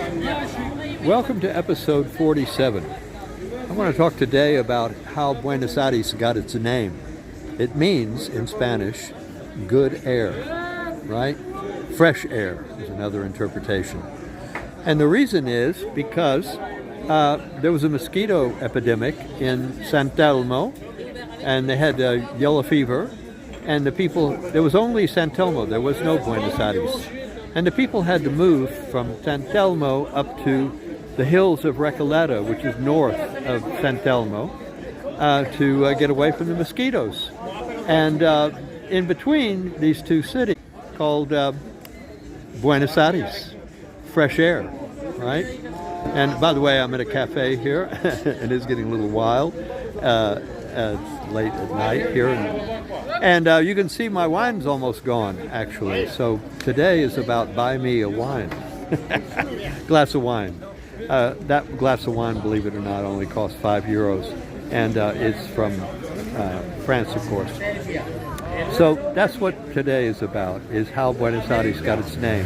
Welcome to episode 47. I want to talk today about how Buenos Aires got its name. It means, in Spanish, good air, right? Fresh air is another interpretation. And the reason is because there was a mosquito epidemic in San Telmo, and they had yellow fever, and the people, there was only San Telmo, there was no Buenos Aires. And the people had to move from San Telmo up to the hills of Recoleta, which is north of San Telmo, to get away from the mosquitoes. And in between these two cities, called Buenos Aires, fresh air, right? And by the way, I'm at a cafe here, and it's getting a little wild. It's late at night here, and you can see my wine's almost gone, actually. So today is about buy me a wine, glass of wine. That glass of wine, believe it or not, only costs €5, and it's from France, of course. So that's what today is about, is how Buenos Aires got its name.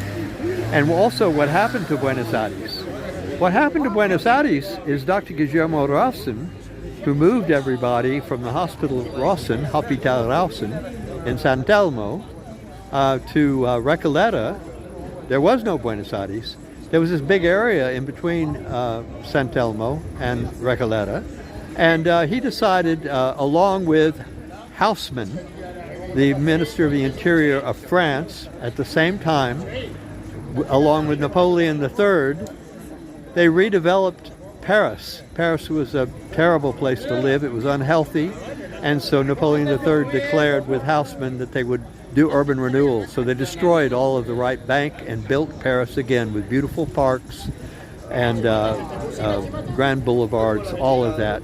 And also what happened to Buenos Aires. What happened to Buenos Aires is Dr. Guillermo Rausen, who moved everybody from the Hospital Rausen, Hospital Rausen, in San Telmo, to Recoleta. There was no Buenos Aires. There was this big area in between San Telmo and Recoleta. And he decided, along with Haussmann, the Minister of the Interior of France, at the same time, along with Napoleon III, they redeveloped Paris. Paris was a terrible place to live. It was unhealthy. And so Napoleon III declared with Haussmann that they would do urban renewal. So they destroyed all of the right bank and built Paris again with beautiful parks and grand boulevards, all of that.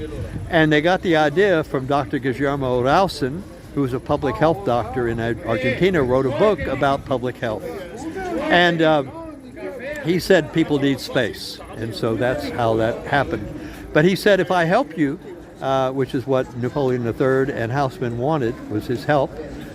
And they got the idea from Dr. Guillermo Rausen, who was a public health doctor in Argentina, wrote a book about public health. And he said people need space. And so that's how that happened. But he said, if I help you, which is what Napoleon III and Haussmann wanted, was his help,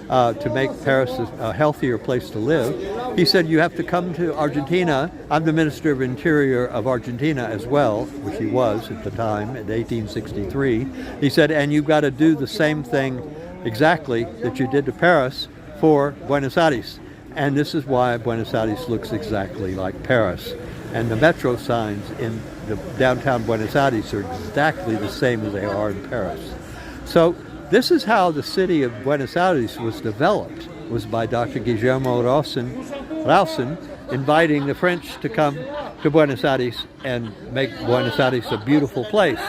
to make Paris a healthier place to live. He said, you have to come to Argentina. I'm the Minister of Interior of Argentina as well, which he was at the time, in 1863. He said, and you've got to do the same thing exactly that you did to Paris for Buenos Aires. And this is why Buenos Aires looks exactly like Paris. And the metro signs in the downtown Buenos Aires are exactly the same as they are in Paris. So this is how the city of Buenos Aires was developed, was by Dr. Guillermo Rausen inviting the French to come to Buenos Aires and make Buenos Aires a beautiful place.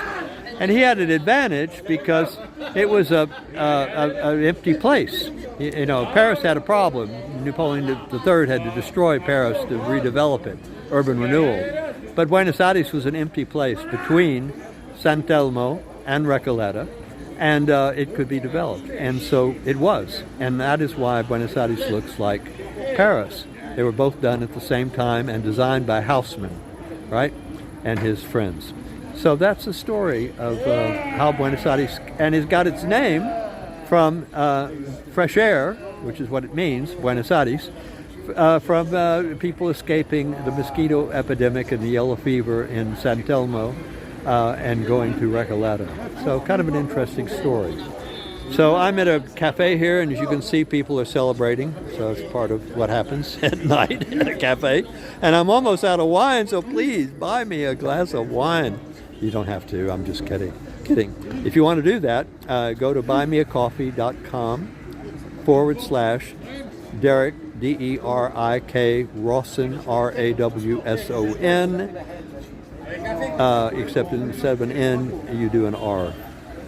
And he had an advantage because it was an empty place. You know, Paris had a problem. Napoleon III had to destroy Paris to redevelop it, urban renewal. But Buenos Aires was an empty place between San Telmo and Recoleta, and it could be developed. And so it was. And that is why Buenos Aires looks like Paris. They were both done at the same time and designed by Haussmann, right, and his friends. So that's the story of how Buenos Aires, and it got its name from fresh air, which is what it means, Buenos Aires, from people escaping the mosquito epidemic and the yellow fever in San Telmo and going to Recoleta. So kind of an interesting story. So I'm at a cafe here, and as you can see, people are celebrating. So it's part of what happens at night at a cafe. And I'm almost out of wine, so please buy me a glass of wine. You don't have to, I'm just kidding. If you want to do that, go to buymeacoffee.com/Derek, D-E-R-I-K, Rawson, R-A-W-S-O-N, except instead of an N, you do an R.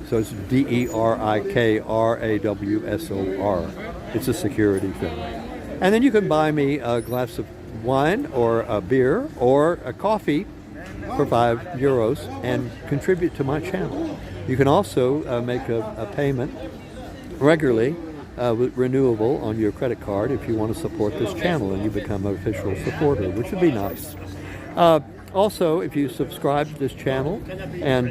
So it's D-E-R-I-K-R-A-W-S-O-R. It's a security thing. And then you can buy me a glass of wine or a beer or a coffee for €5 and contribute to my channel. You can also make a payment regularly renewable on your credit card if you want to support this channel and you become an official supporter, which would be nice. Also, if you subscribe to this channel and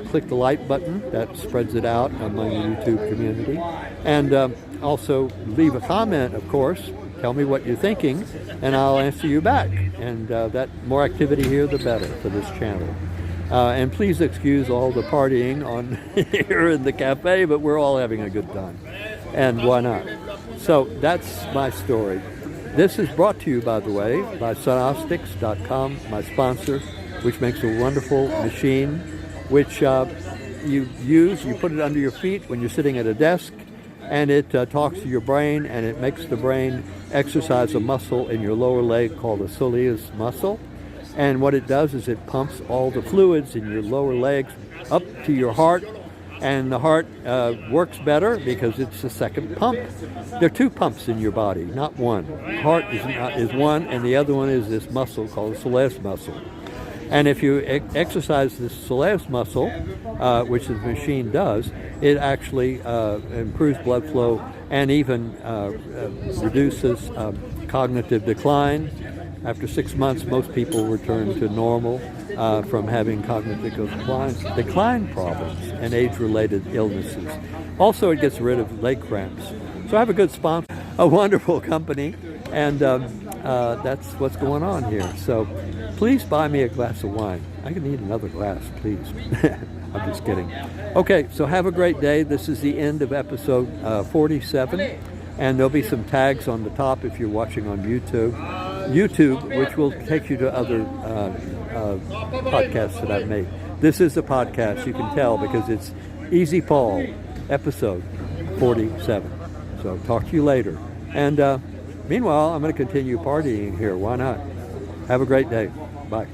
click the like button, that spreads it out among the YouTube community. And also leave a comment, of course, Tell me what you're thinking, and I'll answer you back. And that more activity here, the better for this channel. And please excuse all the partying on here in the cafe, but we're all having a good time. And why not? So that's my story. This is brought to you, by the way, by SONOSTICS.com, my sponsor, which makes a wonderful machine, which you use, you put it under your feet when you're sitting at a desk, and it talks to your brain, and it makes the brain exercise a muscle in your lower leg called the soleus muscle. And what it does is it pumps all the fluids in your lower legs up to your heart, and the heart works better because it's the second pump. There are two pumps in your body, not one. Heart is one, and the other one is this muscle called the soleus muscle. And if you exercise this soleus muscle, which the machine does, it actually improves blood flow and even reduces cognitive decline. After 6 months, most people return to normal from having cognitive decline problems and age-related illnesses. Also, it gets rid of leg cramps. So I have a good sponsor, a wonderful company, and that's what's going on here. So please buy me a glass of wine. I can need another glass, please. I'm just kidding. Okay, so have a great day. This is the end of episode 47, and there'll be some tags on the top if you're watching on YouTube, which will take you to other podcasts that I've made. This is a podcast, you can tell, because it's Easy Paul, episode 47. So talk to you later. And meanwhile, I'm going to continue partying here. Why not? Have a great day. Bye.